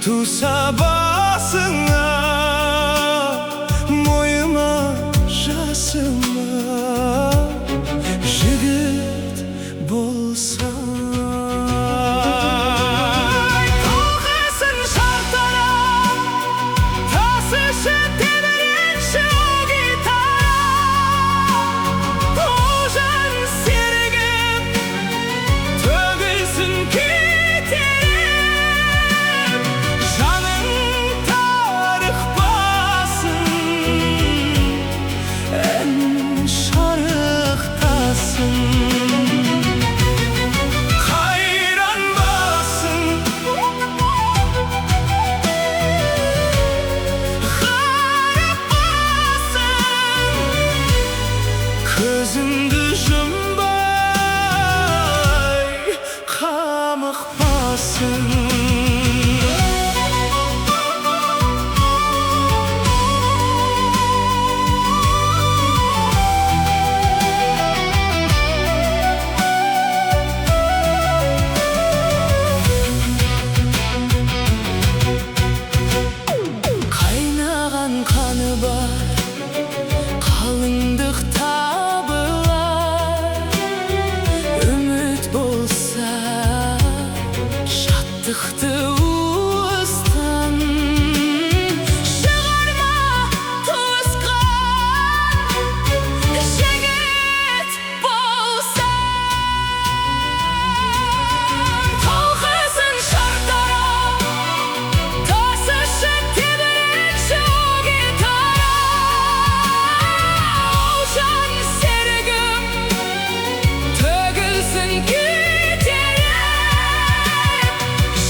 туса басыңа, мойыма жасыма жігіт болсаң. Тоғысын шартара, тасышы тебіренші о гитара, тоғжан серігіп төгілсін кетеріп, жаның тарих басын, ән шарықтасын. Қайран басын, ғаріп басын, көзіңді жұмбай қамықпасын. Қайнаған қаны бар, қалыңдық табылар, үміт болса шаттықты уыстан. Шығарма туысқан жігіт болсаң. Толқысын шартара, тасышы тебіренші о гитара, жан серігім төгілсін кетеріп,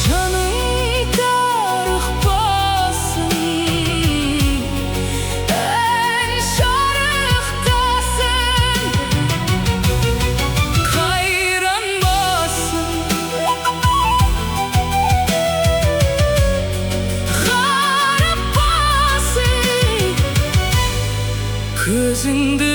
жаның тарих басын, ән шарықтасын. Қайран басын, ғаріп басын, көзіңді